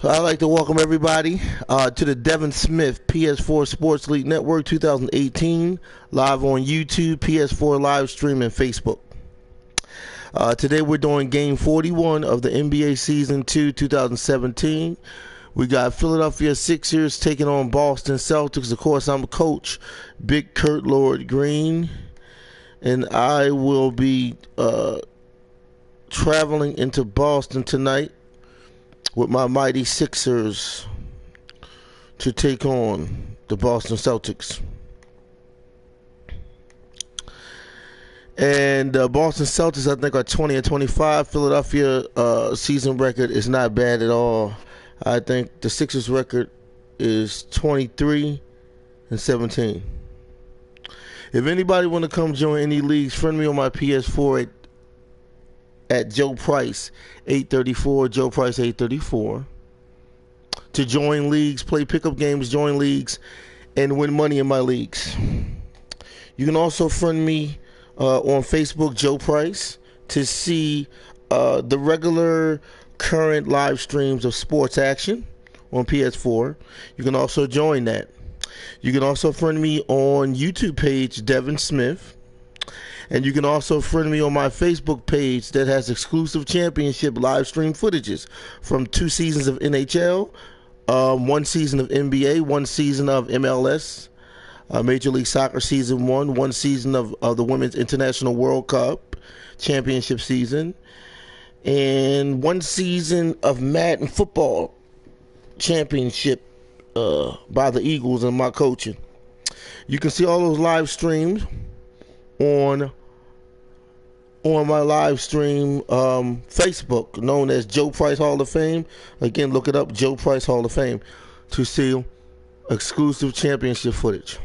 I'd like to welcome everybody to the Devin Smith PS4 Sports League Network 2018, live on YouTube, PS4 live stream, and Facebook. Today we're doing Game 41 of the NBA Season 2 2017. We got Philadelphia Sixers taking on Boston Celtics. Of course, I'm coach, Big Kurt Lord Green, and I will be traveling into Boston tonight with my mighty Sixers to take on the Boston Celtics. And Boston Celtics, I think, are 20 and 25. Philadelphia season record is not bad at all. I think the Sixers record is 23 and 17. If anybody want to come join any leagues, friend me on my PS4 at Joe Price 834, Joe Price 834. To join leagues, play pickup games, join leagues, and win money in my leagues. You can also friend me on Facebook, Joe Price, to see the regular current live streams of sports action on PS4. You can also join that. You can also friend me on YouTube page, Devin Smith. And you can also friend me on my Facebook page that has exclusive championship live stream footages from 2 seasons of NHL, 1 season of NBA, 1 season of MLS, Major League Soccer Season 1, 1 season of the Women's International World Cup Championship season, and 1 season of Madden Football Championship by the Eagles and my coaching. You can see all those live streams on my live stream Facebook, known as Joe Price Hall of Fame. Again, look it up, Joe Price Hall of Fame, to see exclusive championship footage.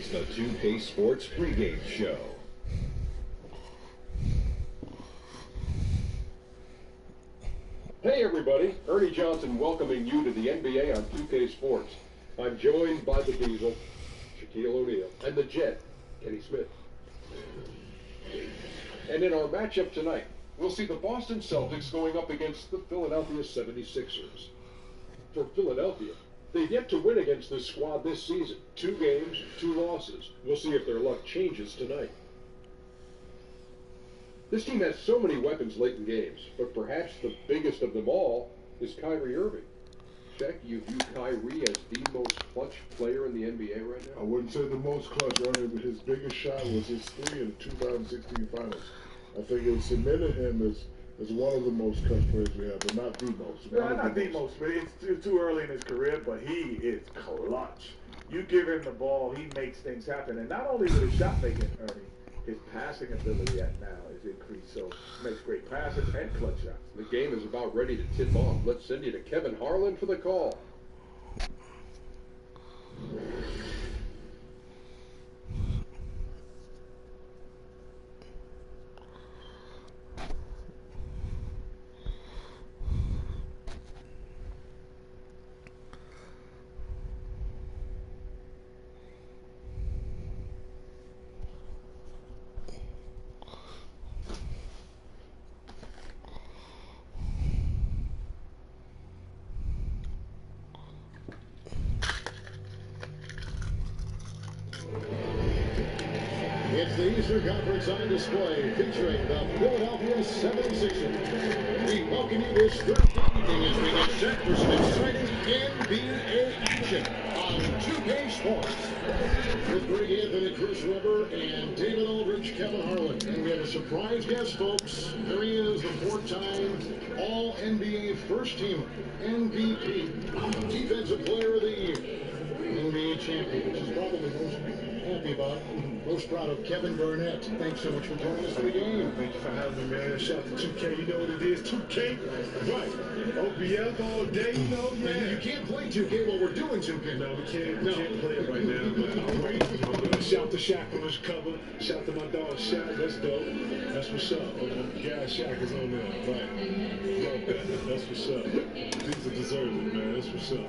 the 2K Sports pregame show. Hey everybody, Ernie Johnson welcoming you to the NBA on 2K Sports. I'm joined by the Diesel, Shaquille O'Neal, and the Jet, Kenny Smith. And in our matchup tonight, we'll see the Boston Celtics going up against the Philadelphia 76ers. For Philadelphia, they've yet to win against this squad this season. 2 games, 2 losses. We'll see if their luck changes tonight. This team has so many weapons late in games, but perhaps the biggest of them all is Kyrie Irving. Shaq, you view Kyrie as the most clutch player in the NBA right now? I wouldn't say the most clutch, Ernie, but his biggest shot was his 3 in the 2016 finals. I think it cemented him as one of the most clutch players we have, but not the most. Not the most, but it's too early in his career, but he is clutch. You give him the ball, he makes things happen. And not only with his shot making, Ernie, his passing ability at now is increased. So he makes great passes and clutch shots. The game is about ready to tip off. Let's send you to Kevin Harlan for the call. It's the Eastern Conference on display featuring the Philadelphia 76ers. We welcome you this Thursday evening as we get set for some exciting NBA action on 2K Sports. With Greg Anthony, Chris Webber, and David Aldridge, Kevin Harlan. And we have a surprise guest, folks. There he is, the 4-time All-NBA first-team MVP, Defensive Player of the Year, NBA champion, which is probably most happy about. Most proud of Kevin Burnett. Thanks so much for joining us for the game. Thank you for having me, man. Shout out to 2K. You know what it is? 2K? Right. OBF all day, you know? Yeah. You can't play 2K while we're doing 2K. No, we can't play it right now. But I'll wait. I'm going to shout to Shaq on his cover. Shout to my dog, Shaq. That's dope. That's what's up. Yeah, Shaq is on there. Right. Love that. That's what's up. These are deserving, man. That's what's up.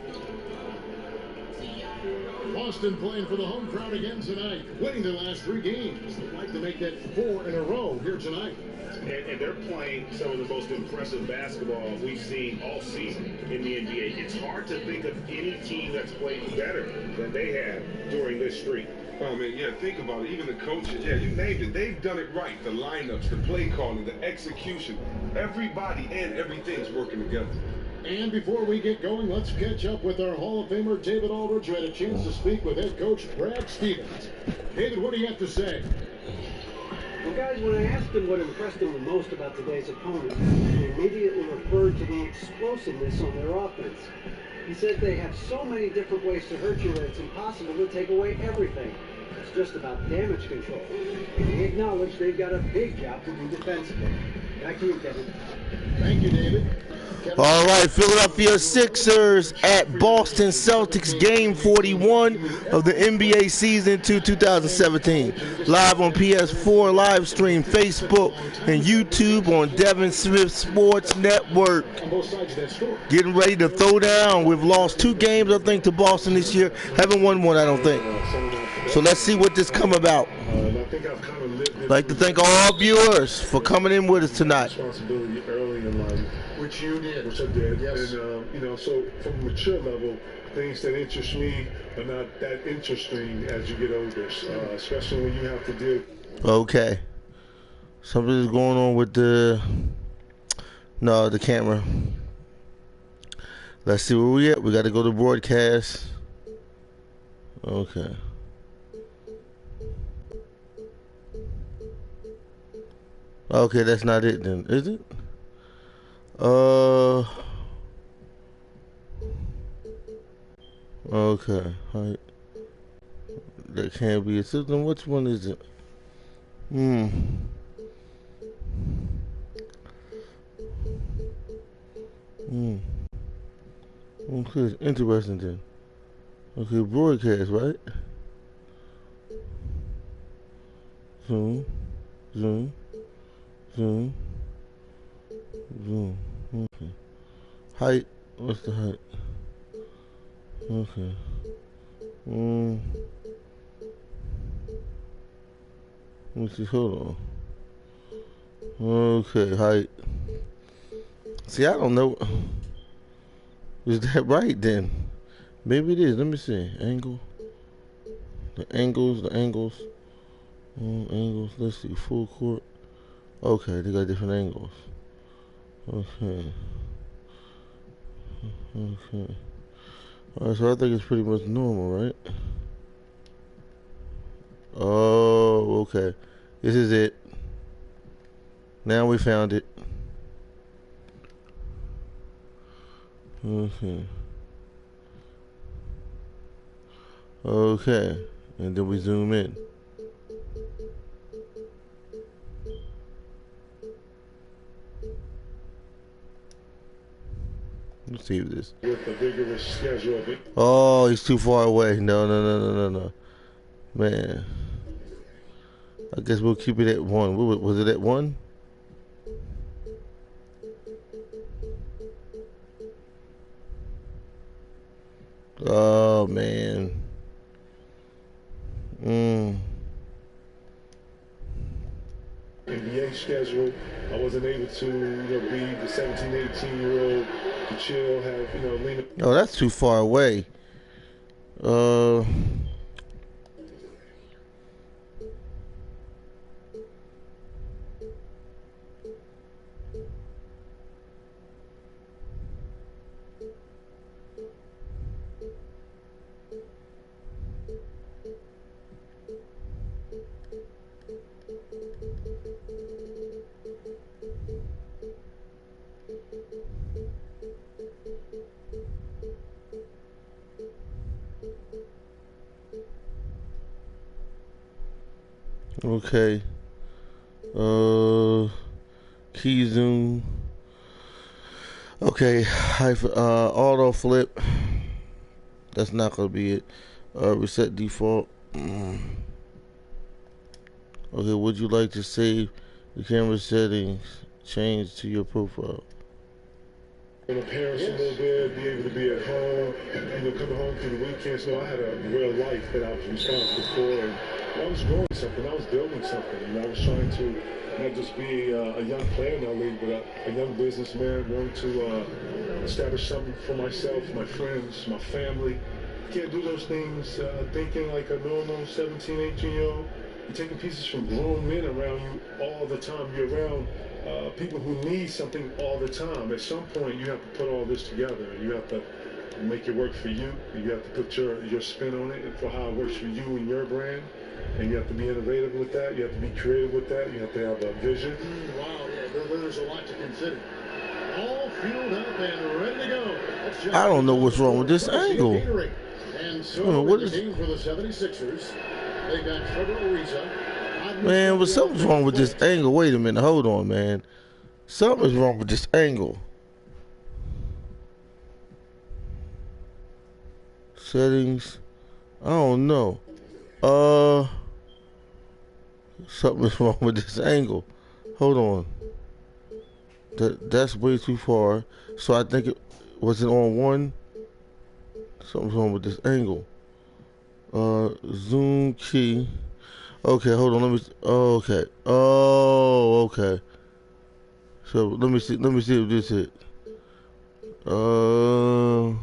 Boston playing for the home crowd again tonight, winning their last 3 games. They'd like to make that 4 in a row here tonight. And they're playing some of the most impressive basketball we've seen all season in the NBA. It's hard to think of any team that's played better than they have during this streak. Oh, man, yeah, think about it. Even the coaches, yeah, you named it. They've done it right. The lineups, the play calling, the execution. Everybody and everything's working together. And before we get going, let's catch up with our Hall of Famer, David Aldridge, who had a chance to speak with head coach Brad Stevens. David, what do you have to say? Well, guys, when I asked him what impressed him the most about today's opponent, he immediately referred to the explosiveness on their offense. He said they have so many different ways to hurt you that it's impossible to take away everything. It's just about damage control. And he acknowledged they've got a big job to do defensively. Back to you, Kevin. Thank you, David. All right, Philadelphia Sixers at Boston Celtics, game 41 of the NBA season 2017. Live on PS4, live stream, Facebook, and YouTube on Devin Smith Sports Network. Getting ready to throw down. We've lost 2 games, I think, to Boston this year. Haven't won one, I don't think. So let's see what this come about. I'd like to thank all viewers for coming in with us tonight. Responsibility early in life. Which you did. Which I did. Yes. And, so from a mature level, things that interest me are not that interesting as you get older, especially when you have to deal. Okay. Something's going on with the camera. Let's see where we at. We got to go to broadcast. Okay. Okay, that's not it then, is it? Okay. That can't be a system. Which one is it? Okay, interesting then. Okay, broadcast, right? Zoom. Zoom. Zoom. Zoom. Okay. Height. What's the height? Okay. Let's see. Hold on. Okay. Height. See, I don't know. Is that right then? Maybe it is. Let me see. Angle. The angles. Angles. Let's see. Full court. Okay, they got different angles. Okay. Okay. Alright, so I think it's pretty much normal, right? Oh, okay. This is it. Now we found it. Okay. Okay. And then we zoom in. Let's see this. With a vigorous schedule. Oh, he's too far away. No. Man. I guess we'll keep it at 1. Was it at 1? Oh, man. NBA schedule. I wasn't able to, be the 17, 18-year-old to chill, have, lean. Oh, that's too far away. Okay. Key zoom. Okay. Auto flip. That's not gonna be it. Reset default. Okay. Would you like to save the camera settings? Change to your profile. Parents a little bit, be able to be at home, coming home through the weekends. I had a real life that I was responsible for, and I was growing something, I was building something, and I was trying to not just be a young player in our league, but a young businessman, wanting to establish something for myself, my friends, my family. You can't do those things thinking like a normal 17, 18-year-old. You're taking pieces from grown men around you all the time. You're around people who need something all the time. At some point, you have to put all this together. You have to make it work for you. You have to put your spin on it for how it works for you and your brand. And you have to be innovative with that. You have to be creative with that. You have to have a vision. Wow, yeah, there's a lot to consider. All fueled up and ready to go. I don't know what's wrong with this angle. And so What the is... game for the 76ers. They got Trevor Ariza. Man, but something's wrong with this angle. Wait a minute. Hold on, man. Something's wrong with this angle. Settings. I don't know. Something's wrong with this angle. Hold on. That's way too far. So I think it was it on 1. Something's wrong with this angle. Zoom key. Okay, hold on. Let me. Oh, okay. Oh, okay. So let me see. Let me see if this is. No,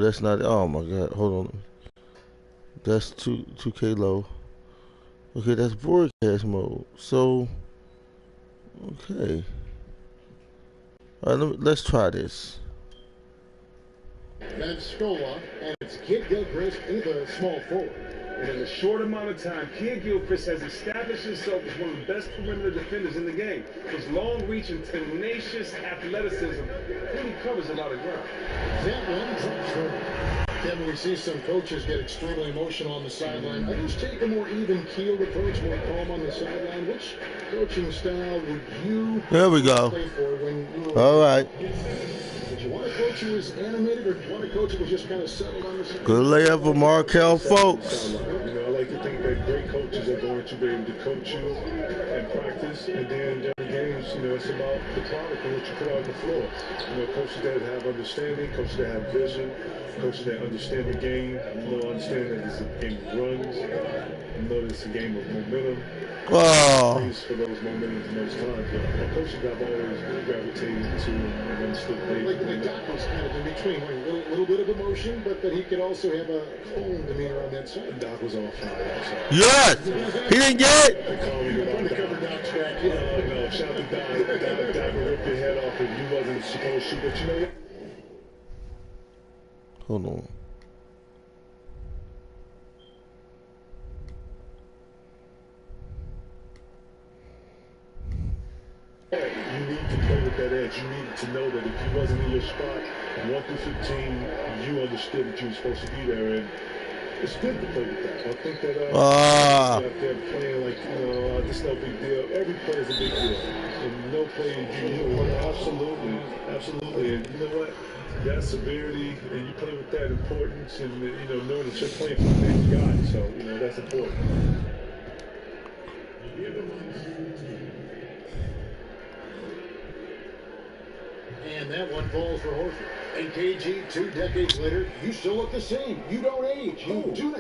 that's not it. Oh my God. Hold on. That's 2K low. Okay, that's broadcast mode. So, okay. All right, let's try this. That's Scola, and it's Kid Gilchrist into the small forward. And in a short amount of time, Kid Gilchrist has established himself as one of the best perimeter defenders in the game. His long reach and tenacious athleticism really covers a lot of ground. That one drops for Kevin, we see some coaches get extremely emotional on the sideline. Others take a more even keeled approach, more calm on the sideline. Which coaching style would you there we go. play for when you were all right. Did you want to coach who was animated, or do you want a coach who was just kind of settled on the side? Good layup for Markel Folks. You know, I like to think that great coaches are going to be able to coach you and practice, and then during games, you know, it's about the product and what you put out on the floor. You know, coaches that have understanding, coaches that have vision, coaches that understand the game, you know, understand that it's a game of runs, you know, it's a game of momentum. Oh. Praise for those momentums and those times. But coaches I've always gravitated to and understood they. Like Doc was kind of in between, a little bit of emotion, but he could also have a calm demeanor on that side. Doc was on fire. Yes! He didn't get it! They call me about Undercover Doc's back. no, shout out to Doc. Doc would rip your head off if you wasn't supposed to, but you know. Hold on. You need to play with that edge. You need to know that if you wasn't in your spot, 1 through 15, you understood that you were supposed to be there, and it's good to play with that. I think that out there playing like, you know, this is no big deal. Every play is a big deal, and no play absolutely. And you know what? That severity, and you play with that importance, and you know, knowing that you're playing for the next guy, so you know that's important. And that one falls for Horford. And KG, 2 decades later, you still look the same. You don't age. You do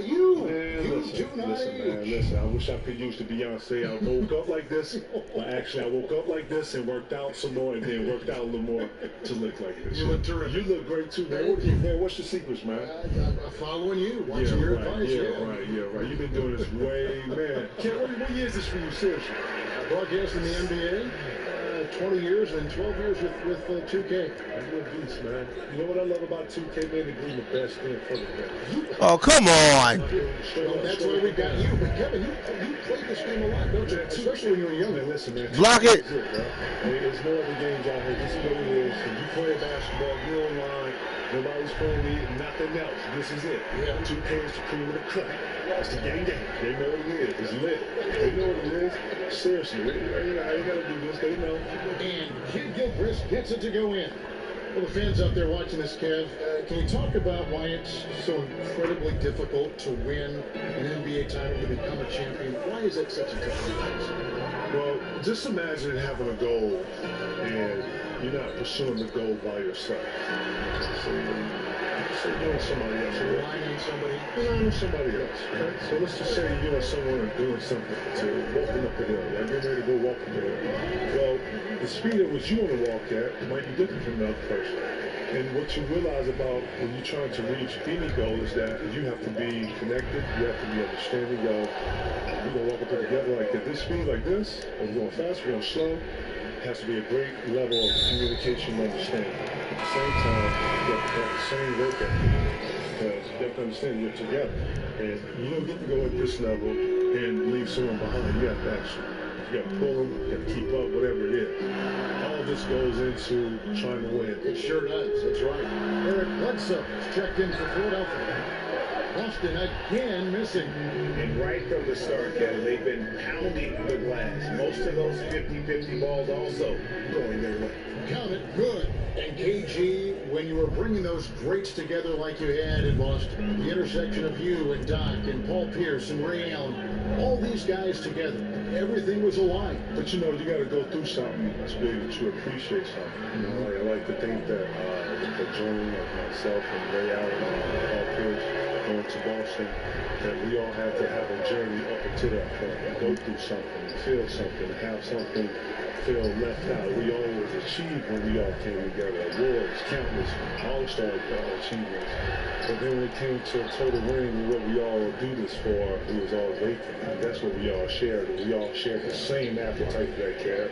not age. Listen, I wish I could use the Beyonce. I woke up like this. Well, actually, I woke up like this and worked out some more, and then worked out a little more to look like this. You look terrific. You look great too, man. What's your secrets, man? I'm following you, watching your advice. Yeah, right. You've been doing this way, man. Ken, what year is this for you, seriously? Broadcast in the NBA. 20 years and 12 years with 2K. You're a beast, man. You know what I love about 2K, man? They bring the best thing for the best. Oh, come on. Well, that's why we got you. But Kevin, you played this game a lot, don't you? Especially when you were young. Man, listen, man. Block it. There's no other games out here. This is what it is. If you play basketball, you're online. Nobody's playing me, nothing else. This is it. Yeah. 2K is the cream of the crop. It's the game. They know what it is. It's lit. They know what it is. Seriously, you know how you gotta do this. They know. And Kid Gilchrist gets it to go in. Well, the fans out there watching this, Kev, can you talk about why it's so incredibly difficult to win an NBA title, to become a champion? Why is that such a difficult task? Well, just imagine having a goal and you're not pursuing the goal by yourself. So you're somebody else. Relying on somebody else. Okay? So let's just say you and someone are doing something to walking up the hill. Like you're ready to go walk up the hill. Well, the speed at which you want to walk at might be different from the other person. And what you realize about when you're trying to reach any goal is that you have to be connected. You have to be understanding. We're going to walk up together like at this speed, like this. Or we're going fast, we're going slow. It has to be a great level of communication and understanding. At the same time, you have to have the same work ethic. Because you have to understand you're together. And you don't get to go at this level and leave someone behind. You have to actually, you got to pull them, you got to keep up, whatever it is. All of this goes into trying to win. It sure does. That's right. Eric Bledsoe is checked in for Philadelphia. Boston again missing. And right from the start, Kevin, they've been pounding the glass. Most of those 50-50 balls also going their way. Count it, good. And KG, when you were bringing those greats together like you had in Boston, the intersection of you and Doc and Paul Pierce and Ray Allen, all these guys together, everything was aligned. But you know, you got to go through something to be able to appreciate something. You know, I like to think that the journey of myself and Ray Allen and Paul Pierce going to Boston, that we all had to have a journey up until that point, go through something, feel something, have something feel left out. We always achieved when we all came together. Awards, countless all-star achievements. But then when it came to a total winning, what we all do this for, it was all vacant. And that's what we all shared. And we all shared the same appetite for that care.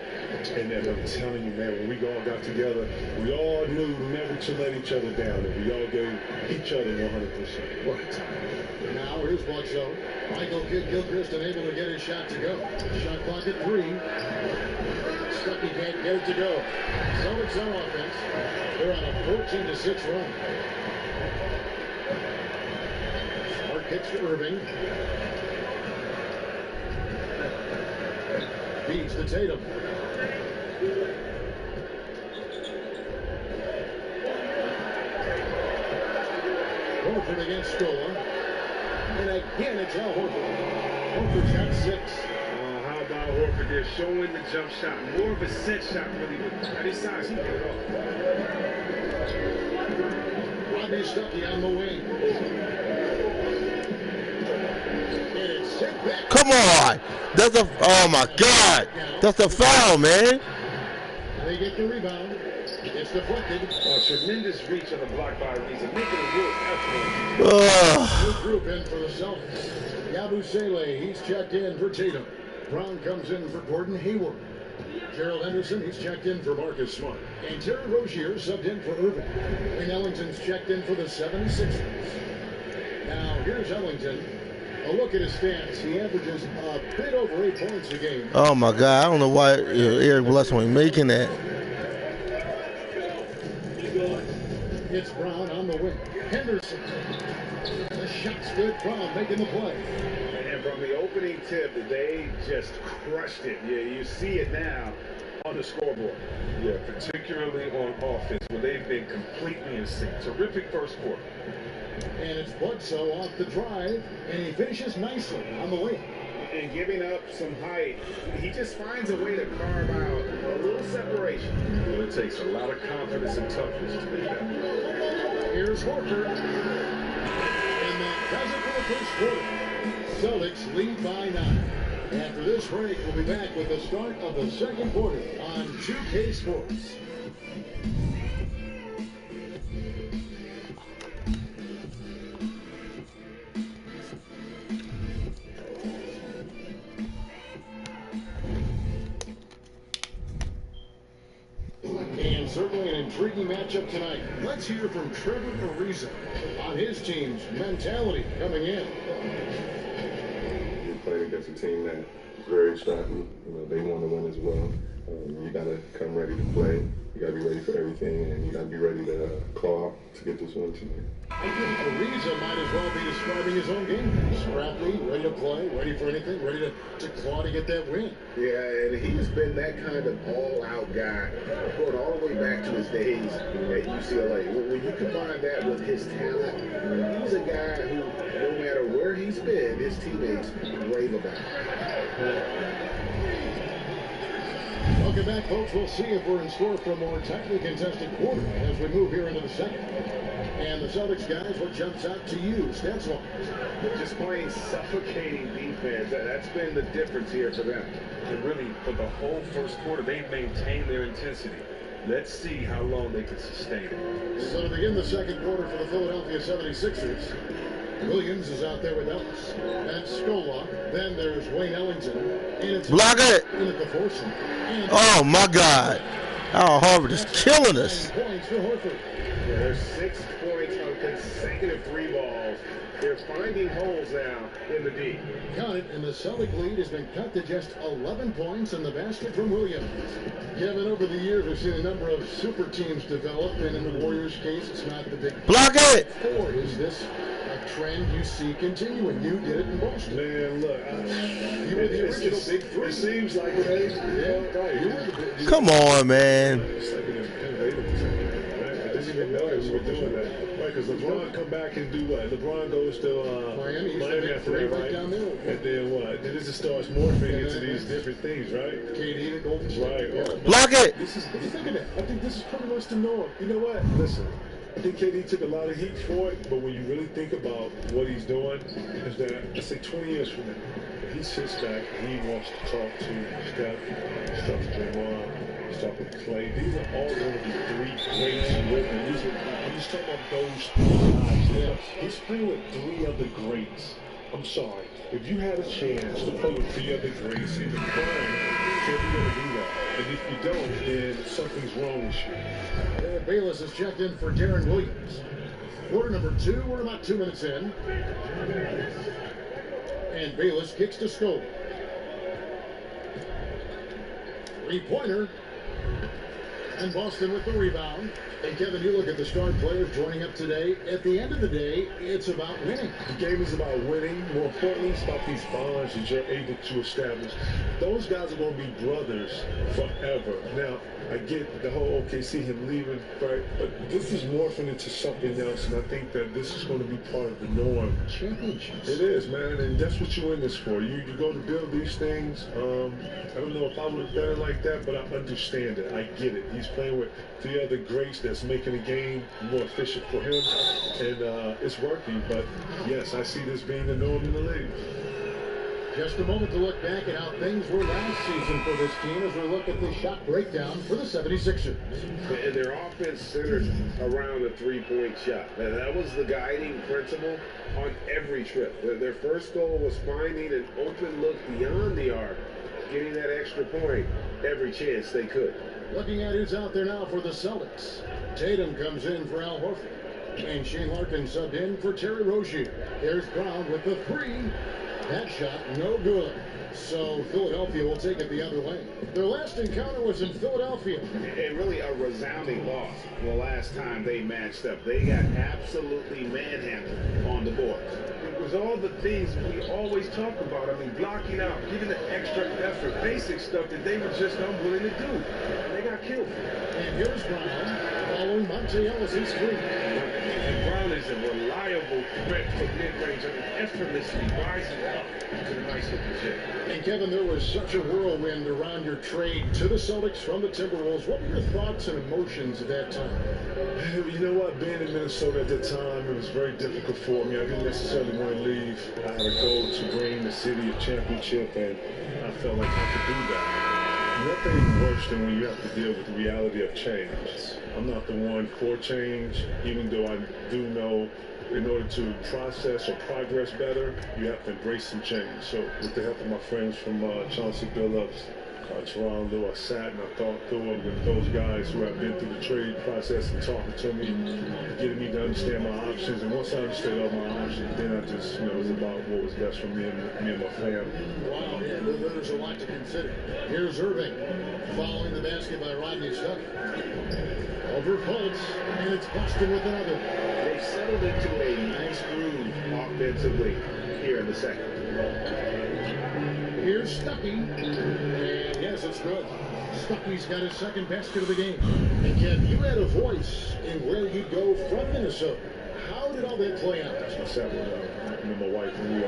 And then I'm telling you, man, when we all got together, we all knew never to let each other down. And we all gave each other 100%. What a time. Now here's Bledsoe. Michael Gilchrist unable to get his shot to go. Shot clock at 3. Stucky can't get it to go. Celtics on offense. They're on a 14-6 run. Smart pitch to Irving. Beats to Tatum. Horford against Scola. And again, it's Al Horford. Horford's got 6. How about Horford there showing the jump shot, more of a set shot really, but at his size he can get it off. Rodney Stuckey on the wing. And it's sent back. Come on. That's a, oh my God. That's a foul, man. They get the rebound. It's deflected. Tremendous reach on the block by Ariza, making a real effort. New group in for the Celtics. Yabusele, he's checked in for Tatum. Brown comes in for Gordon Hayward. Gerald Henderson, he's checked in for Marcus Smart. And Terry Rozier subbed in for Irving. Wayne Ellington's checked in for the 76ers. Now, here's Ellington. A look at his stats. He averages a bit over 8 points a game. Oh my God. I don't know why Eric Bledsoe ain't making that. It's Brown on the wing. Henderson. The shot's good. Brown making the play. And from the opening tip, they just crushed it. Yeah, you see it now on the scoreboard. Yeah, particularly on offense, where they've been completely in sync. Terrific first quarter. And it's Bledsoe off the drive, and he finishes nicely on the wing. And giving up some height, he just finds a way to carve out a little separation. Well, it takes a lot of confidence and toughness to make that. Here's Horford. And that does it for the first quarter. Celtics lead by 9. After this break, we'll be back with the start of the second quarter on 2K Sports. And certainly an intriguing matchup tonight. Let's hear from Trevor Ariza on his team's mentality coming in. We played against a team that is very scrappy. You know, they want to win as well. You got to come ready to play. You got to be ready for everything, and you got to be ready to claw to get this win tonight. I think Ariza might as well be describing his own game. Scrappy, ready to play, ready for anything, ready to claw to get that win. Yeah, and he's been that kind of all-out guy, going all the way back to his days at UCLA. When you combine that with his talent, he's a guy who, no matter where he's been, his teammates rave about him. Welcome back, folks. We'll see if we're in store for a more tightly contested quarter as we move here into the second. And the Celtics guys, what jumps out to you, stats-wise? Just playing suffocating defense. That's been the difference here for them. And really, for the whole first quarter, they've maintained their intensity. Let's see how long they can sustain it. So to begin the second quarter for the Philadelphia 76ers, Williams is out there with Ellis. That's Scola. Then there's Wayne Ellington. And it's Block it! in at the foursome. Oh my God. Al Horford is killing us. 9 points for Horford. Yeah, there's 6 points on consecutive 3 balls. They're finding holes now in the D. Got it, and the Celtic lead has been cut to just 11 points in the basket from Williams. Kevin, over the years, we've seen a number of super teams develop, and in the Warriors' case, it's not the big Block it! Or is this a trend you see continuing? You did it in Boston. Man, look, You were the original big three. it seems like it ain't. Yeah, right. You were the big. Come on, man. It's like an innovative thing, right? I didn't even know we were doing that. Right, because LeBron come back and do what? LeBron goes to Miami, he's Miami the after big that, three right? down there. And then what? Then it just starts morphing into these different things, right? KD to Golden State. Right. Yeah. Block it! What do you think of that? I think this is pretty much the norm. You know what? Listen, I think KD took a lot of heat for it, but when you really think about what he's doing, is that, let's say 20 years from now, if he sits back and he wants to talk to Steph, he's talking to Draymond, he's talking to Clay. These are all going to be 3 greats with him. I'm just talking about those 3 guys. Yeah. He's playing with 3 of the greats. I'm sorry. If you had a chance to play with 3 other greats in the prime, can you going to do that? And if you don't, then something's wrong with you. Bayless has checked in for Darren Williams. Quarter number 2, we're about 2 minutes in. And Bayless kicks to Scola. 3-pointer. And Boston with the rebound. And Kevin, you look at the star players joining up today. At the end of the day, it's about winning. The game is about winning. More importantly, it's about these bonds that you're able to establish. Those guys are going to be brothers forever. Now, I get the whole OKC, him leaving, right? But this is morphing into something else, and I think that this is going to be part of the norm. Championships. It is, man, and that's what you're in this for. You go to build these things. I don't know if I would have done it like that, but I understand it. I get it. He's playing with the other greats that's making the game more efficient for him, and it's working. But yes, I see this being the norm in the league. Just a moment to look back at how things were last season for this team as we look at the shot breakdown for the 76ers. And their offense centered around a three-point shot. That was the guiding principle on every trip. Their first goal was finding an open look beyond the arc, getting that extra point every chance they could. Looking at who's out there now for the Celtics. Tatum comes in for Al Horford. And Shane Larkin subbed in for Terry Rozier. Here's Brown with the three. That shot, no good. So Philadelphia will take it the other way. Their last encounter was in Philadelphia. And really a resounding loss the last time they matched up. They got absolutely manhandled on the board. It was all the things we always talk about. I mean, blocking out, giving the extra effort, basic stuff that they were just unwilling to do. And they got killed. And here's Brown following Monte Ellis' screen. And Brown is a reliable threat from mid-range. I mean, effortlessly rising up to the nice looking shit. And Kevin, there was such a whirlwind around your trade to the Celtics from the Timberwolves. What were your thoughts and emotions at that time? You know what? Being in Minnesota at that time, it was very difficult for me. I didn't necessarily want to leave. I had a goal to bring the city a championship, and I felt like I could do that. Nothing worse than when you have to deal with the reality of change. I'm not the one for change, even though I do know in order to process or progress better, you have to embrace some change. So with the help of my friends from Chauncey Billups, Toronto, I sat and I thought through it with those guys who have been through the trade process and talking to me, getting me to understand my options. And once I understood all my options, then I just, it was about what was best for me and my family. Wow, yeah, there's a lot to consider. Here's Irving following the basket by Rodney Stuck. Over Fultz, and it's Boston with another. They've settled into a nice groove offensively here in the second. Here's Stuckey, and yes, it's good. Stuckey's got his second basket of the game. And Ken, you had a voice in where you'd go from Minnesota. How did all that play out? I sat with my wife and we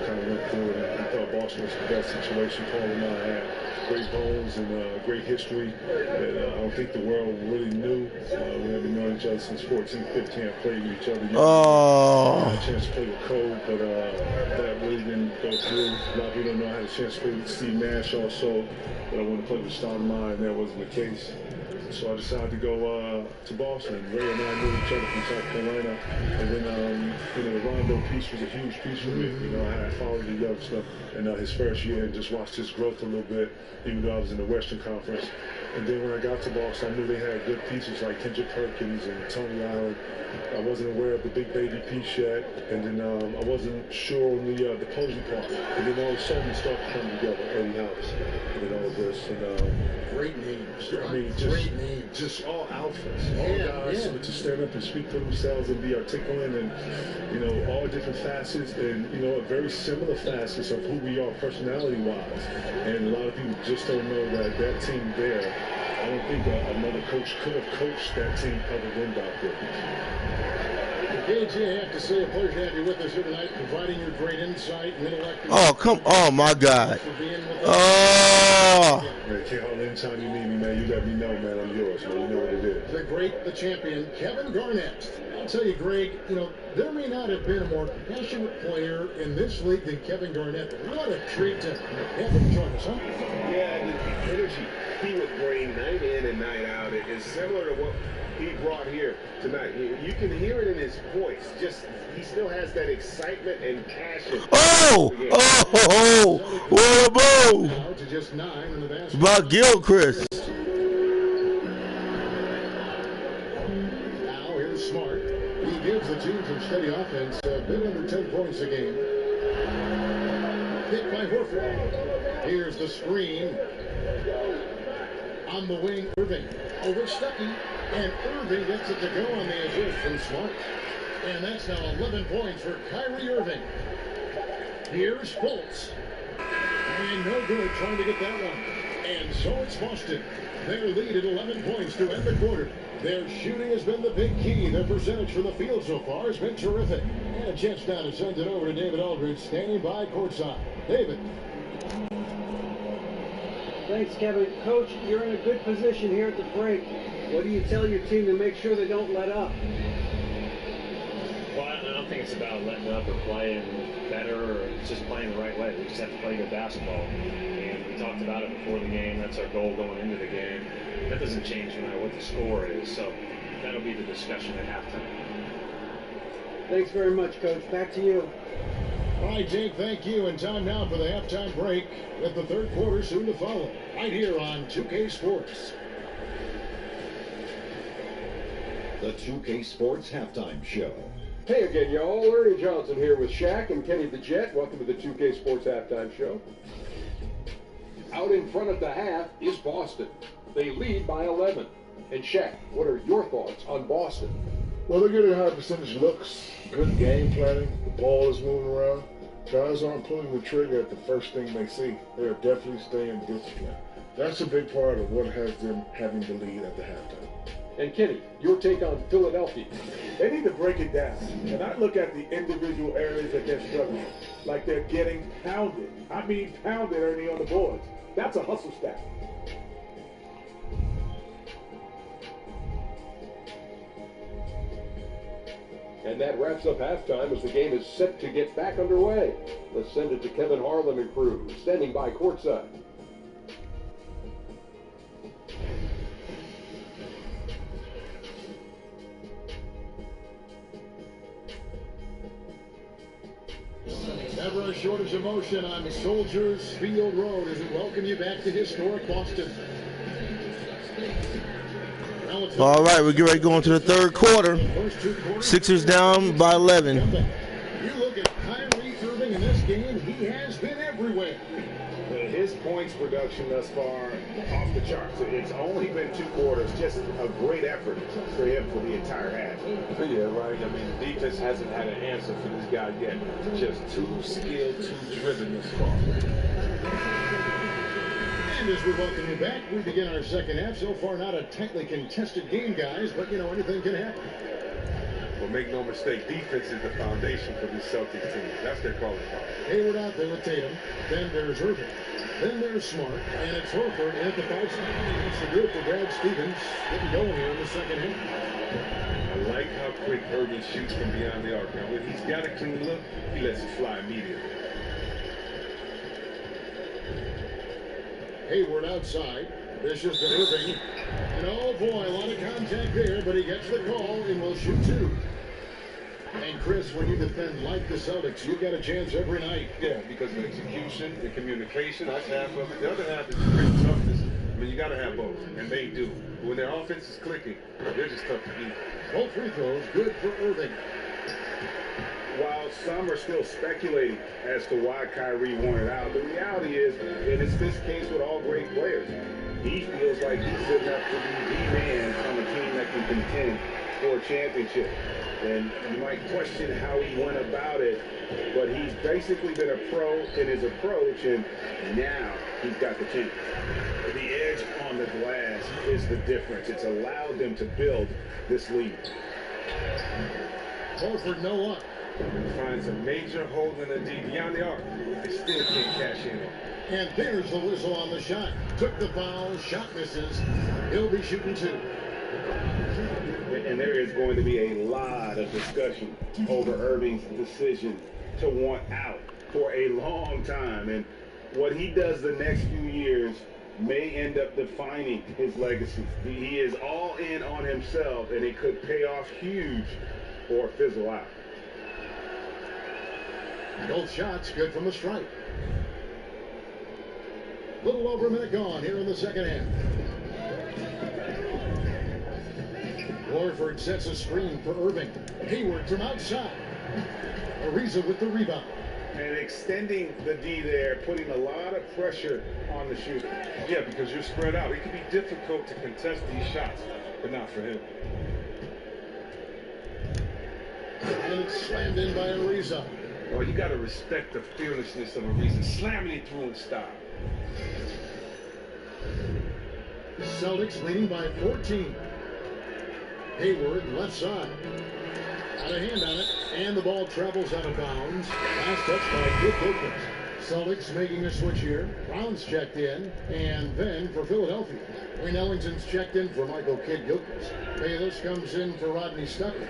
kind of went through it. I thought Boston was the best situation. Paul and I had great bones and great history that I don't think the world really knew. We have been knowing each other since 14, 15. I played with each other. I had a chance to play with Cole, but that really didn't go through. A lot of people don't know I had a chance to play with Steve Nash also, but I wanted to play with Stoudemire, and that wasn't the case. So I decided to go to Boston. Ray and I knew each other from South Carolina. And then, the Rondo piece was a huge piece for me. I followed the youngster in his first year and just watched his growth a little bit, even though I was in the Western Conference. And then when I got to Boston, I knew they had good pieces like Kendrick Perkins and Tony Allen. I wasn't aware of the big baby piece yet. And then I wasn't sure on the Posey part. And then all of a sudden it started to come together. Eddie House and all of this. And, great names. I mean, just all alphas, all guys to stand up and speak for themselves and be articulate and, all different facets and, very similar facets of who we are personality-wise. And a lot of people just don't know that team there, I don't think another coach could have coached that team other than Doc Rivers. KG, I have to say, a pleasure to have you with us here tonight, providing your great insight and intellect. Oh, my God. Oh. Man, Cal, anytime you need me, man, you let me know, man. I'm yours, man. You know what it is. The great, the champion, Kevin Garnett. I'll tell you, Greg, there may not have been a more passionate player in this league than Kevin Garnett. What a treat to have him join us, huh? Yeah, the energy he would bring night in and night out is similar to what he brought here tonight. You can hear it in his voice. Just he still has that excitement and passion. What a move! Now to just 9 in the basket. About Gilchrist. Now here's Smart. He gives the team some steady offense, a bit under 10 points a game. Hit by Horford. Here's the screen. On the wing, Irving. Over Stuckey. And Irving gets it to go on the assist from Smart. And that's now 11 points for Kyrie Irving. Here's Fultz. And no good trying to get that one. And so it's Boston. Their lead at 11 points to end the quarter. Their shooting has been the big key. Their percentage from the field so far has been terrific. And a chance now to send it over to David Aldridge, standing by courtside. David. Thanks, Kevin. Coach, you're in a good position here at the break. What do you tell your team to make sure they don't let up? Well, I don't think it's about letting up or playing better, or it's just playing the right way. We just have to play good basketball. And we talked about it before the game. That's our goal going into the game. That doesn't change no matter what the score is. So that'll be the discussion at halftime. Thanks very much, Coach. Back to you. All right, Jake, thank you. And time now for the halftime break with the third quarter soon to follow. Right here on 2K Sports. The 2K Sports Halftime Show. Hey again, y'all. Ernie Johnson here with Shaq and Kenny the Jet. Welcome to the 2K Sports Halftime Show. Out in front at the half is Boston. They lead by 11. And Shaq, what are your thoughts on Boston? Well, they're getting high percentage looks, good game planning, the ball is moving around. Guys aren't pulling the trigger at the first thing they see. They're definitely staying disciplined. That's a big part of what has them having the lead at the halftime. And Kenny, your take on Philadelphia. They need to break it down. And I look at the individual areas that they're struggling. Like they're getting pounded. I mean pounded, Ernie, on the boards. That's a hustle stat. And that wraps up halftime as the game is set to get back underway. Let's send it to Kevin Harlan and crew, standing by courtside. Never a shortage of emotion on Soldiers Field Road as we welcome you back to historic Boston. All right, we're getting ready to go into the third quarter. Sixers down by 11. You look at Kyrie Irving in this game, he has been everywhere. His points production thus far off the charts. It's only been 2 quarters, just a great effort for him for the entire half. Yeah, right. I mean, the defense hasn't had an answer for this guy yet. Just too skilled, too driven this far. And as we welcome you back, we begin our second half. So far, not a tightly contested game, guys, but, anything can happen. Well, make no mistake, defense is the foundation for this Celtics team. That's their calling card. Hayward out there with Tatum. Then there's Irving. Then there's Smart. And it's Horford at the 5 side. It's the good for Brad Stevens getting going here in the second half. I like how quick Irving shoots from beyond the arc. Now, when he's got a clean look, he lets it fly immediately. Hayward outside. Vicious to Irving. And oh boy, a lot of contact there, but he gets the call and will shoot 2. And Chris, when you defend like the Celtics, you got a chance every night. Yeah, because of execution, the communication, that's half of it. The other half is great toughness. I mean, you got to have both, and they do. When their offense is clicking, they're just tough to beat. Both free throws, good for Irving. While some are still speculating as to why Kyrie wanted out, the reality is, and it's this case with all great players, he feels like he's good enough to be the man on a team that can contend for a championship. And you might question how he went about it, but he's basically been a pro in his approach, and now he's got the chance. The edge on the glass is the difference. It's allowed them to build this lead. Horford, no luck. Finds a major hole in the D beyond the arc. They still can't cash in on it. And there's the whistle on the shot. Took the foul, shot misses. He'll be shooting 2. And there is going to be a lot of discussion over Irving's decision to want out for a long time. And what he does the next few years may end up defining his legacy. He is all in on himself, and it could pay off huge or fizzle out. Both shots good from the stripe. Little over a minute gone here in the second half. Horford sets a screen for Irving. Hayward from outside. Ariza with the rebound. And extending the D there, putting a lot of pressure on the shooter. Yeah, because you're spread out. It can be difficult to contest these shots, but not for him. And it's slammed in by Ariza. Well, you got to respect the fearlessness of Ariza, slamming it through in style. Celtics leading by 14. Hayward, left side. Got a hand on it, and the ball travels out of bounds. Last touch by Dick Wilkins. Celtics making a switch here. Brown's checked in, and then for Philadelphia, Wayne Ellington's checked in for Michael Kidd-Gilchrist. Bayless comes in for Rodney Stuckey,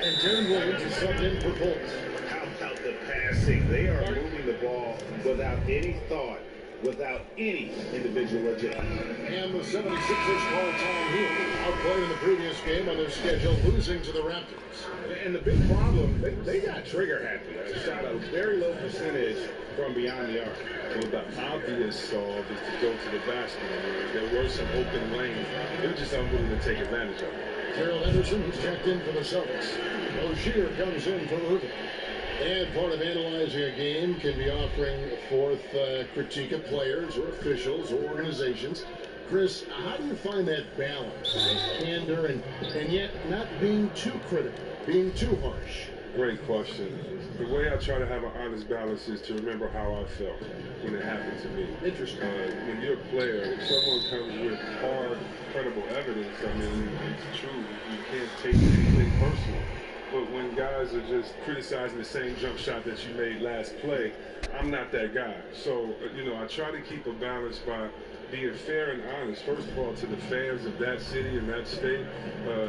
and Darren Williams is subbed in for Fultz. How about the passing? They are moving the ball without any thought, without any individual agenda. And the 76ers call time here. Outplayed in the previous game on their schedule, losing to the Raptors. And the big problem, they got trigger happy. Shot a very low percentage from beyond the arc. Well, the obvious solve is to go to the basket. There were some open lanes. They were just unwilling to take advantage of it. Gerald Henderson, who's checked in for the Celtics. Rozier comes in for Rubin. And part of analyzing a game can be offering forth critique of players or officials or organizations. Chris, how do you find that balance, candor, and yet not being too critical, being too harsh? Great question. The way I try to have an honest balance is to remember how I felt when it happened to me. Interesting. When you're a player, if someone comes with hard, credible evidence, I mean, it's true. You can't take anything personal. But when guys are just criticizing the same jump shot that you made last play, I'm not that guy. So, I try to keep a balance by being fair and honest, first of all, to the fans of that city and that state,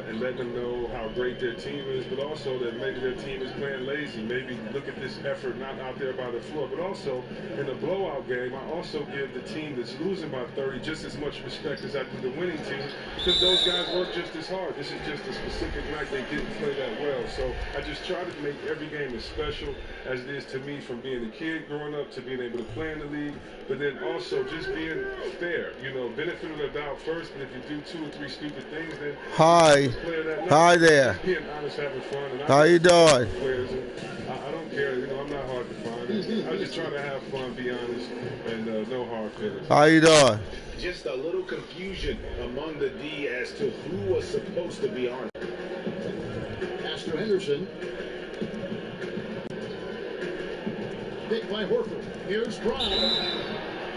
and let them know how great their team is, but also that maybe their team is playing lazy. Maybe look at this effort not out there by the floor. But also, in a blowout game, I also give the team that's losing by 30 just as much respect as I do the winning team, because those guys work just as hard. This is just a specific night they didn't play that well. So I just try to make every game as special as it is to me, from being a kid growing up to being able to play in the league, but then also just being fair. Benefit of the doubt first, but if you do 2 or 3 stupid things, then Hi there. Being honest, having fun. And How you doing? Players, I don't care. I'm not hard to find. I just try to have fun, be honest, and no hard feelings. How you doing? Just a little confusion among the D as to who was supposed to be on. Pastor Henderson. Picked by Horford. Here's Brown.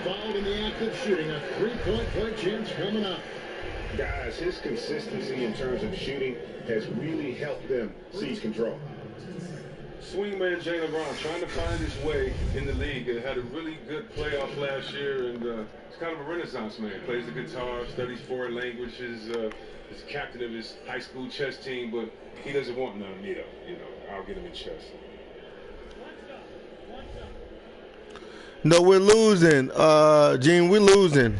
Fouled in the act of shooting. A 3-point play chance coming up. Guys, his consistency in terms of shooting has really helped them seize control. Swingman Jaylen Brown trying to find his way in the league. He had a really good playoff last year, and he's kind of a renaissance man. Plays the guitar, studies foreign languages, is captain of his high school chess team, but he doesn't want none of me, though. I'll get him in chess. No, we're losing. Gene, we're losing.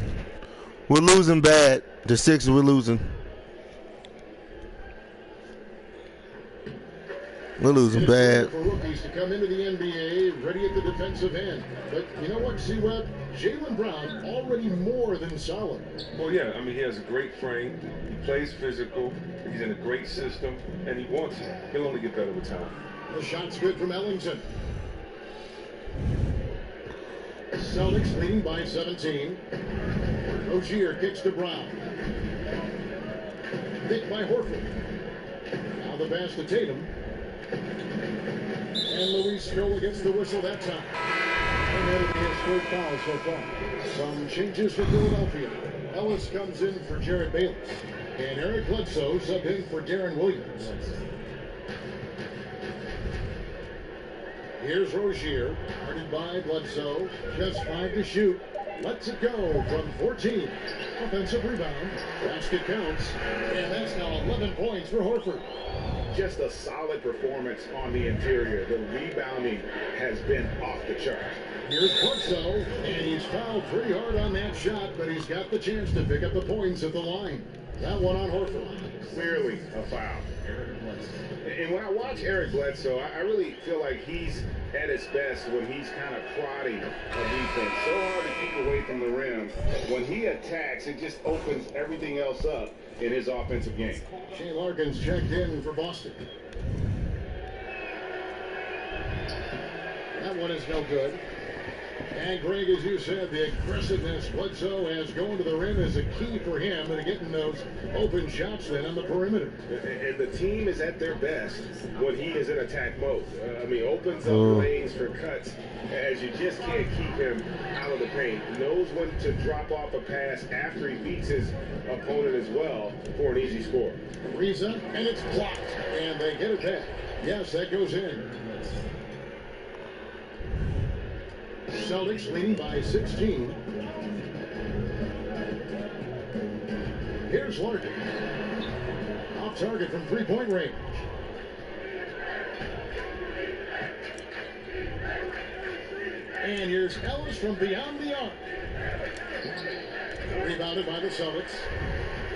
We're losing bad. The Sixers, we're losing. We're losing bad. For rookies to come into the NBA ready at the defensive end. But you know what, C-Web? Jaylen Brown already more than solid. Well, yeah, I mean, he has a great frame. He plays physical. He's in a great system, and he wants it. He'll only get better with time. The shot's good from Ellington. Celtics leading by 17. Rozier kicks to Brown. Picked by Horford. Now the pass to Tatum. And Luis Stroll gets the whistle that time. And that'll be his third foul so far. Some changes for Philadelphia. Ellis comes in for Jared Bayless. And Eric Bledsoe subbed in for Darren Williams. Here's Rozier, guarded by Bledsoe. Just 5 to shoot. Lets it go from 14. Offensive rebound. Basket counts. And that's now 11 points for Horford. Just a solid performance on the interior. The rebounding has been off the chart. Here's Bledsoe, and he's fouled pretty hard on that shot, but he's got the chance to pick up the points at the line. That one on Horford. Clearly a foul. And when I watch Eric Bledsoe, I really feel like he's at his best when he's kind of prodding a defense. So hard to keep away from the rim. When he attacks, it just opens everything else up in his offensive game. Shea Larkins checked in for Boston. That That one is no good. And Greg, as you said, the aggressiveness Bledsoe has going to the rim is a key for him and getting those open shots then on the perimeter. And the team is at their best when he is in attack mode. Opens up lanes for cuts as you just can't keep him out of the paint. Knows when to drop off a pass after he beats his opponent as well for an easy score. Reza, and it's blocked, and they get it back. Yes, that goes in. Celtics leading by 16. Here's Larkin. Off target from three-point range. And here's Ellis from beyond the arc. Rebounded by the Celtics.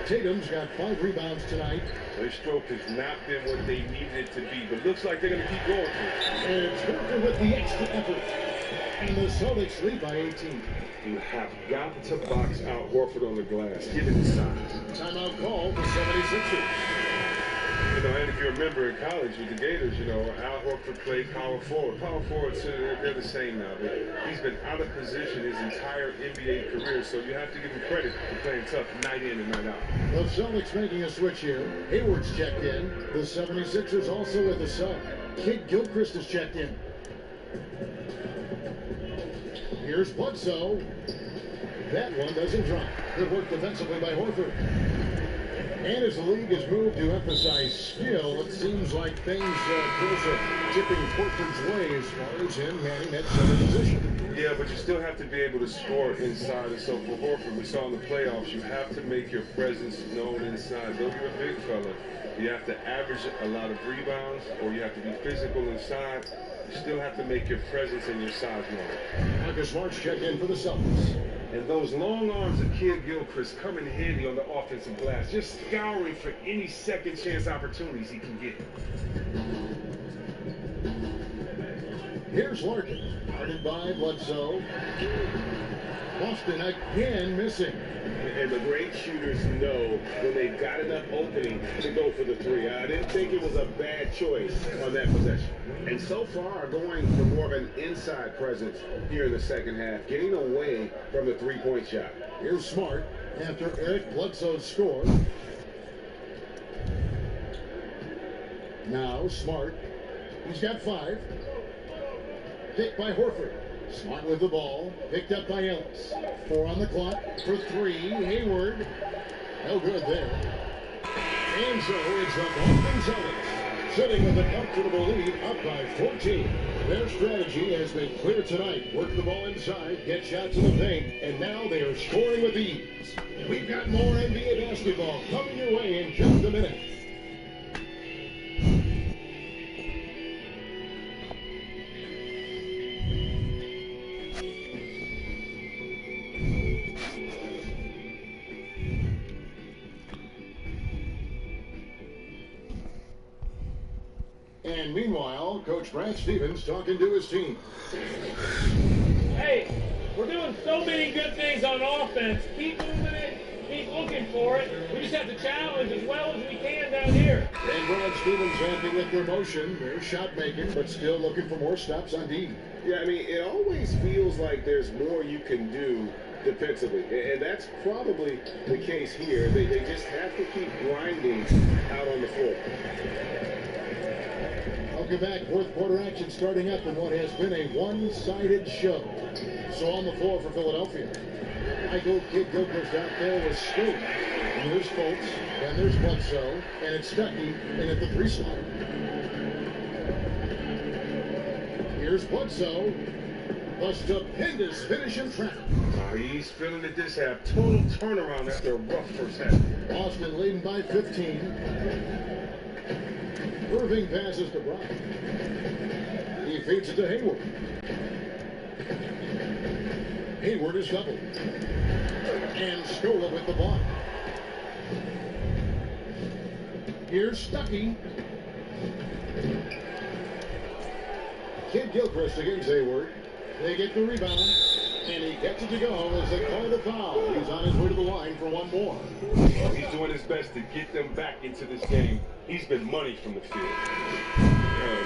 Tatum's got 5 rebounds tonight. Their stroke has not been what they needed it to be, but looks like they're going to keep going for it. And it's Hooker with the extra effort. And the Celtics lead by 18. You have got to box out Horford on the glass. Give it the size. Timeout call for 76ers. And if you remember in college with the Gators, Al Horford played power forward. Power forwards, they're the same now. But he's been out of position his entire NBA career, so you have to give him credit for playing tough night in and night out. The Celtics making a switch here. Hayward's checked in. The 76ers also with a sub. Kid Gilchrist is checked in. Here's Bledsoe. That one doesn't drop. Good work defensively by Horford. And as the league has moved to emphasize skill, it seems like things are tipping Portland's way as far as him having that center position. Yeah, but you still have to be able to score inside. And so for Horford, we saw in the playoffs, you have to make your presence known inside. Though you're a big fella, you have to average a lot of rebounds, or you have to be physical inside. You still have to make your presence and your size known. Marcus Smart's checked in for the Celtics. And those long arms of Kid Gilchrist come in handy on the offensive glass, just scouring for any second chance opportunities he can get. Here's Larkin, guarded by Bledsoe. Boston again missing. And the great shooters know when they've got enough opening to go for the three. I didn't think it was a bad choice on that possession. And so far, going for more of an inside presence here in the second half, getting away from the three-point shot. Here's Smart after Eric Bledsoe's score. Now Smart. He's got 5. Picked by Horford. Smart with the ball. Picked up by Ellis. 4 on the clock for 3. Hayward. No good there. And so it's the Boston Celtics sitting with a comfortable lead up by 14. Their strategy has been clear tonight. Work the ball inside, get shots in the paint, and now they are scoring with ease. We've got more NBA basketball coming your way in just a minute. And meanwhile, Coach Brad Stevens talking to his team. Hey, we're doing so many good things on offense. Keep moving it. Keep looking for it. We just have to challenge as well as we can down here. And Brad Stevens happy with their motion. They're shot making, but still looking for more stops on D. Yeah, it always feels like there's more you can do defensively. And that's probably the case here. They just have to keep grinding out on the floor. Welcome back. Fourth quarter action starting up in what has been a one-sided show. So on the floor for Philadelphia. Michael Kid Gilchrist out there with Scoop. And there's Fultz. And there's Bledsoe. And it's Stuckey in at the 3 slot. Here's Bledsoe. The stupendous finish in trap. He's feeling it this half. Total turnaround after a rough first half. Boston leading by 15. Irving passes to Brown. He feeds it to Hayward. Hayward is doubled. And Scola with the block. Here's Stuckey. Kid Gilchrist against Hayward. They get the rebound. And he gets it to go as they call the foul. He's on his way to the line for one more. Well, he's doing his best to get them back into this game. He's been money from the field.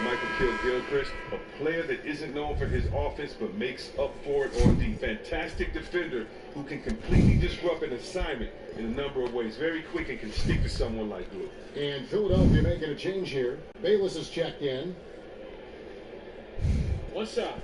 Michael Gilchrist, a player that isn't known for his offense but makes up for it on the fantastic defender who can completely disrupt an assignment in a number of ways. Very quick and can stick to someone like glue. And Philadelphia making a change here. Bayless is checked in. One shot.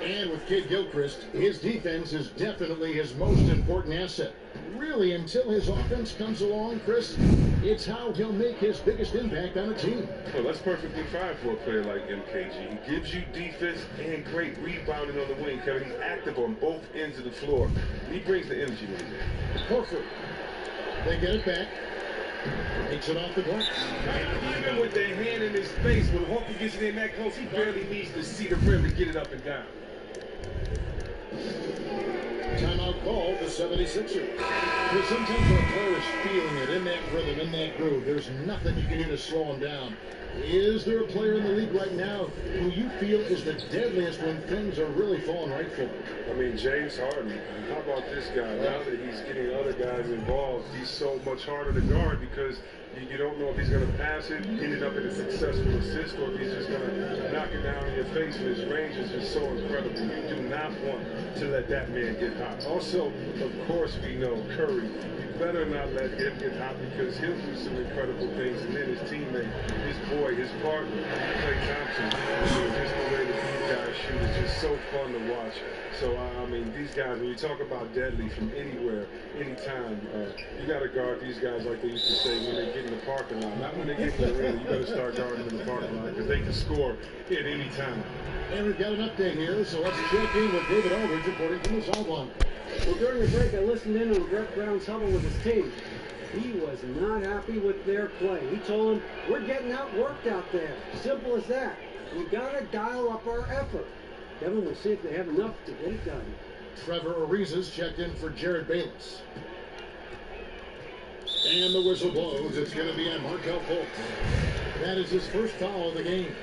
And with Kid Gilchrist, his defense is definitely his most important asset. Really, until his offense comes along, Chris, it's how he'll make his biggest impact on a team. Well, that's perfectly fine for a player like MKG. He gives you defense and great rebounding on the wing, Kevin. He's active on both ends of the floor. And he brings the energy when he's there. Horford. They get it back. Takes it off the glass. And even with their hand in his face, when Horford gets it in that close, he barely needs to see the rim to get it up and down. Timeout call, the 76ers. Because sometimes when a player is feeling it, in that rhythm, in that groove, there's nothing you can do to slow him down. Is there a player in the league right now who you feel is the deadliest when things are really falling right for him? I mean, James Harden. How about this guy? Now that he's getting other guys involved, he's so much harder to guard because you don't know if he's going to pass it, end it up in a successful assist, or if he's just going to knock it down in your face. And his range is just so incredible. You do not want to let that man get hot. Also, of course, we know Curry. You better not let him get hot because he'll do some incredible things. And then his teammate, his boy, his partner, Klay Thompson. Just the way that these guys shoot is just so fun to watch. So, I mean, these guys, when you talk about deadly from anywhere, anytime, you got to guard these guys like they used to say when they get in the parking lot. Not when they get in the ring. You got to start guarding in the parking lot because they can score at any time. And we've got an update here, so let's check in with David Aldridge reporting from the sideline. Well, during the break, I listened in on Brett Brown's huddle with his team. He was not happy with their play. He told them, we're getting outworked out there. Simple as that. We got to dial up our effort. Devin will see if they have enough to get it done. Trevor Ariza's checked in for Jared Bayless. And the whistle blows. It's going to be on Markelle Fultz. That is his first foul of the game.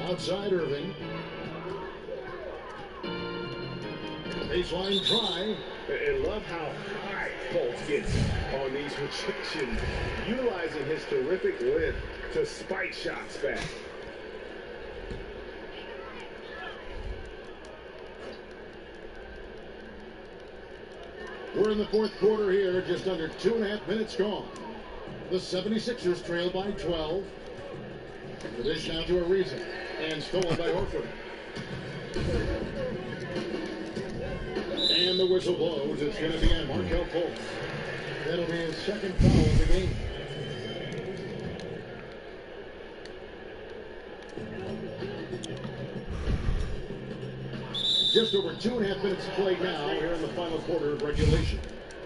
Outside Irving. Baseline try. And love how high Fultz gets on these rejections, utilizing his terrific lift to spike shots back. We're in the fourth quarter here, just under 2.5 minutes gone. The 76ers trail by 12. The dish now to Ariza, and stolen by Horford. And the whistle blows. It's going to be on Markelle Fultz. That'll be his second foul of the game. Just over 2.5 minutes played now here in the final quarter of regulation.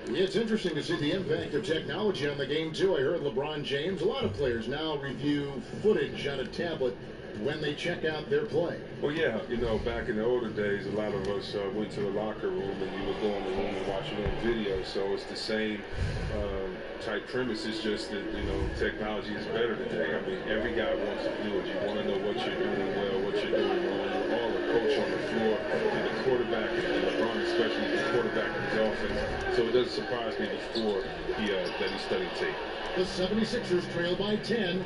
It's interesting to see the impact of technology on the game, too. I heard LeBron James. A lot of players now review footage on a tablet when they check out their play. Well, yeah, you know, back in the older days, a lot of us went to the locker room and you would go in the room and watch it on video. So it's the same type premise. It's just that, you know, technology is better today. I mean, every guy wants to do it. You want to know what you're doing well, what you're doing wrong. You're all a coach on the floor, and the quarterback, and LeBron especially, the quarterback of his offense. So it doesn't surprise me before that he studied tape. The 76ers trail by 10.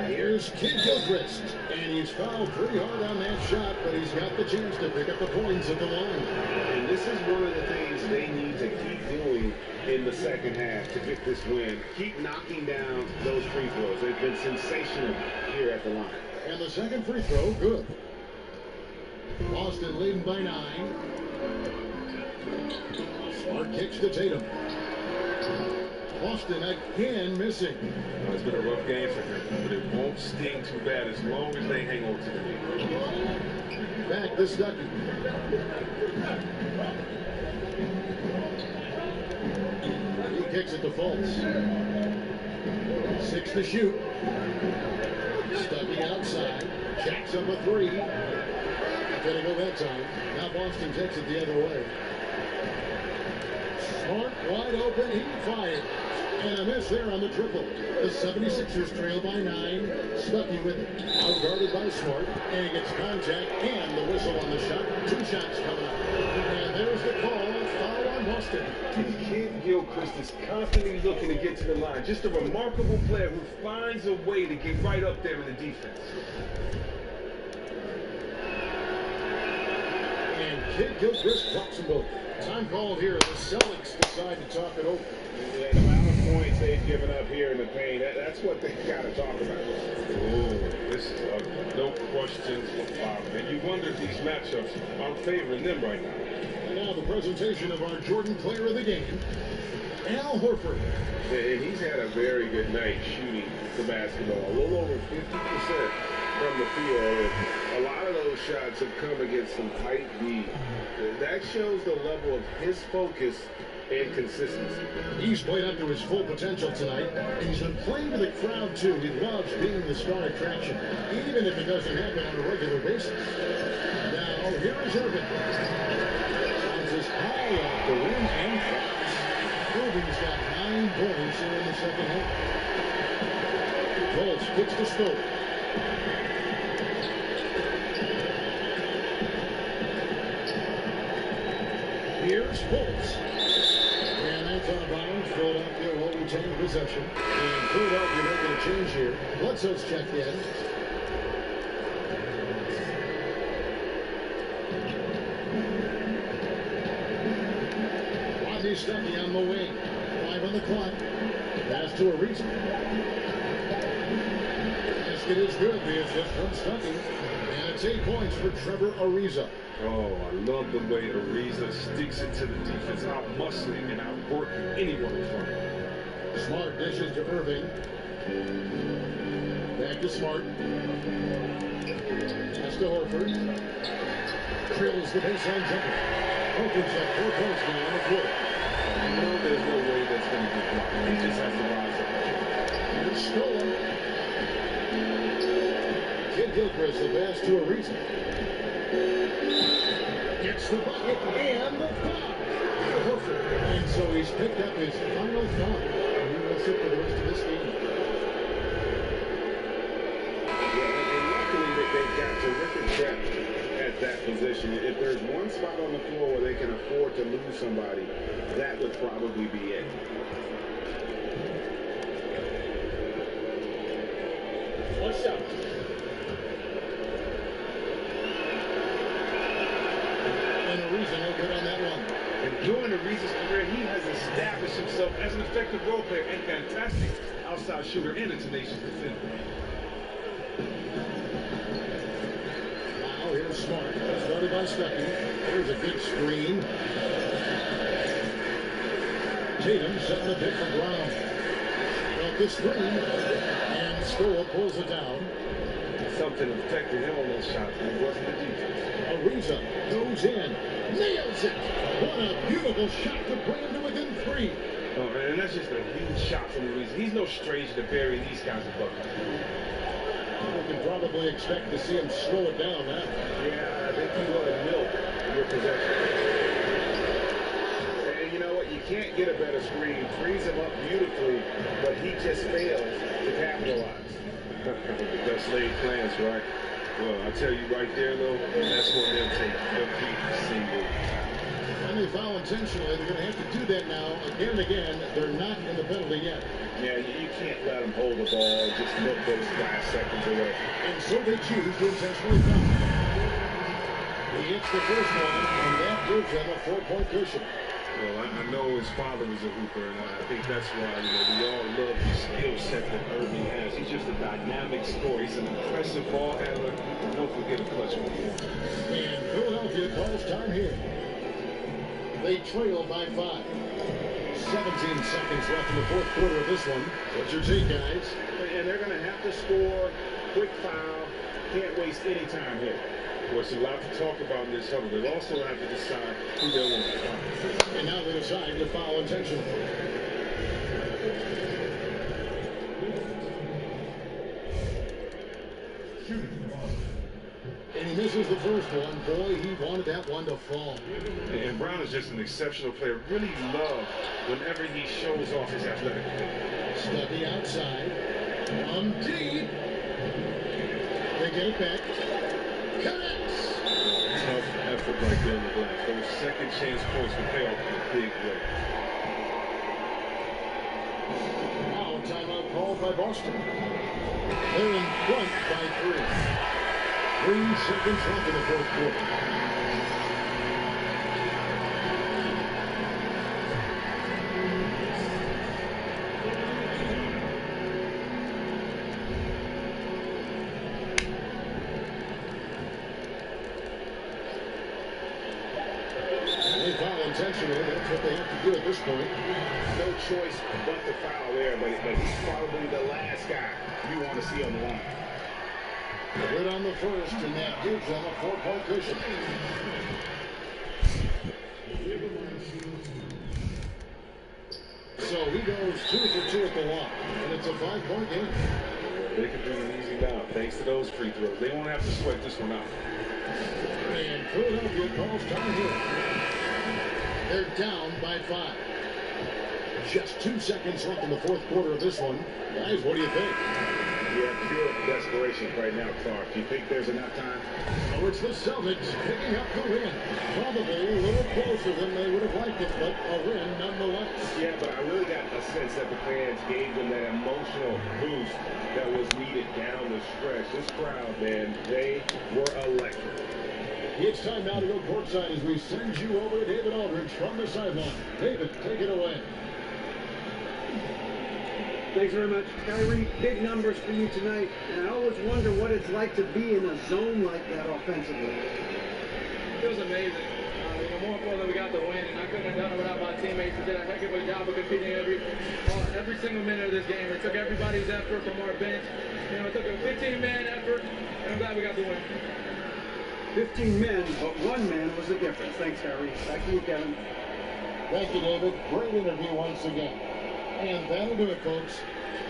Here's Kid Gilchrist. And he's fouled pretty hard on that shot, but he's got the chance to pick up the points at the line. And this is one of the things they need to keep doing in the second half to get this win. Keep knocking down those free throws. They've been sensational here at the line. And the second free throw, good. Boston leading by 9. Smart kicks to Tatum. Boston again missing. It's been a rough game for him, but it won't sting too bad as long as they hang on to the lead. Back to Stuckey. He kicks it to Fultz. 6 to shoot. Stuckey outside. Jacks up a 3. Gonna go that time. Now Boston takes it the other way. Smart, wide open, he fired. And a miss there on the triple. The 76ers trail by 9. Stuckey with it. Outguarded by Smart. And he gets contact and the whistle on the shot. 2 shots coming up. And there's the call. Foul on Boston. Kid Gilchrist is constantly looking to get to the line. Just a remarkable player who finds a way to get right up there in the defense. And Kid Gilchrist blocks them both. Time called here. The Celtics decide to talk it over. Yeah, the amount of points they've given up here in the paint, that's what they got to talk about. Oh, this is ugly. No questions about it. And you wonder if these matchups are favoring them right now. And now the presentation of our Jordan Player of the Game, Al Horford. And he's had a very good night shooting the basketball. A little over 50% from the field. And a lot of those shots have come against some tight D. That shows the level of his focus and consistency. He's played up to his full potential tonight, and he's been playing to the crowd too. He loves being the star attraction, even if it doesn't happen on a regular basis. Now, here is Irving. Bounces high off the rim and drops. Irving's got 9 points here in the second half. Colts gets the scope. Here's Fultz. And that's out of bounds. Philadelphia will retain possession. And Philadelphia making a change here. Bledsoe's checked in. Rodney Stuckey on the wing. 5 on the clock. Pass to Ariza. Basket is good. The assist from Stuckey. And it's 8 points for Trevor Ariza. Oh, I love the way Ariza sticks it to the defense, out muscling and out working anyone in front of him. Smart dishes to Irving. Back to Smart. Pass to Horford. Drills the baseline jumper. Horford's got 4 points now on the court. You know there's no way that's going to get blocked. He just has to rise up. Here's Stolen. Kid Gilchrist, the pass to Ariza. Gets the bucket and the foul. Horford. And so he's picked up his final foul. And he will sit for the rest of this game. Yeah, and luckily they've got terrific depth at that position. If there's one spot on the floor where they can afford to lose somebody, that would probably be it. What's up? Ariza no good on that one. And during Ariza's career, he has established himself as an effective role player and fantastic outside shooter and a tenacious defender. Now here's Smart. Started by Stuckey. There's a good screen. Tatum setting the pick from Brown. Off the screen. And Stoll pulls it down. Something affected him on those shots, and it wasn't the defense. Ariza goes in. Nails it. What a beautiful shot to bring him to within 3. Oh, and that's just a huge shot from Ariza. He's no stranger to burying these kinds of buckets. We can probably expect to see him slow it down now. Yeah, I think you want to milk your possession. And you know what? You can't get a better screen. Frees him up beautifully, but he just fails to capitalize. The best laid plans, right? Well, I tell you right there, though, that's when they'll take every single time. And they foul intentionally. They're going to have to do that now again and again. They're not in the penalty yet. Yeah, you can't let them hold the ball, just milk those last seconds away. And so they choose to intentionally foul. He hits the first one, and that gives them a 4-point cushion. Well, I know his father was a hooper, and I think that's why, we all love the skill set that Irving has. He's just a dynamic scorer. He's an impressive ball handler. And don't forget a clutch one. And Philadelphia calls time here. They trail by 5. 17 seconds left in the fourth quarter of this one. What's your take, guys? And they're going to have to score. Quick foul. Can't waste any time here. Well, it's a lot to talk about in this huddle. They'll also have to decide who they want to foul. And now they decide to foul intentionally. And he misses the first one. Boy, he wanted that one to fall. And Brown is just an exceptional player. Really love whenever he shows off his athletic ability. Stucky outside. On deep. They get it back. Connects. Tough effort right there in the glass. Those second chance points will pay off in a big way. Now a timeout called by Boston. They're in front by 3. 3 seconds left in the fourth quarter. They foul intentionally. That's what they have to do at this point. No choice but to foul there, but he's probably the last guy you want to see on the line. Good on the first, and that gives them a 4-point cushion. So he goes 2 for 2 at the line, and it's a 5-point game. They can bring it easy now, thanks to those free throws. They won't have to sweat this one out. And Philadelphia calls time here. They're down by 5. Just 2 seconds left in the fourth quarter of this one. Guys, what do you think? Yeah, pure desperation right now, Clark. Do you think there's enough time? Oh, it's the Celtics picking up the win. Probably a little closer than they would have liked it, but a win nonetheless. Yeah, but I really got a sense that the fans gave them that emotional boost that was needed down the stretch. This crowd, man, they were electric. It's time now to go courtside as we send you over to David Aldridge from the sideline. David, take it away. Thanks very much, Kyrie. Big numbers for you tonight, and I always wonder what it's like to be in a zone like that offensively. It was amazing. More importantly, we got the win, and I couldn't have done it without my teammates who did a heck of a job of competing every single minute of this game. It took everybody's effort from our bench. It took a 15-man effort, and I'm glad we got the win. 15 men, but 1 man was the difference. Thanks, Kyrie. Back to you, Kevin. Thank you, David. Great interview once again. And that'll do it, folks.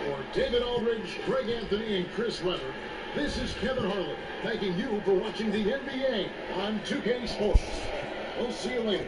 For David Aldridge, Greg Anthony, and Chris Webber, this is Kevin Harlan, thanking you for watching the NBA on 2K Sports. We'll see you later.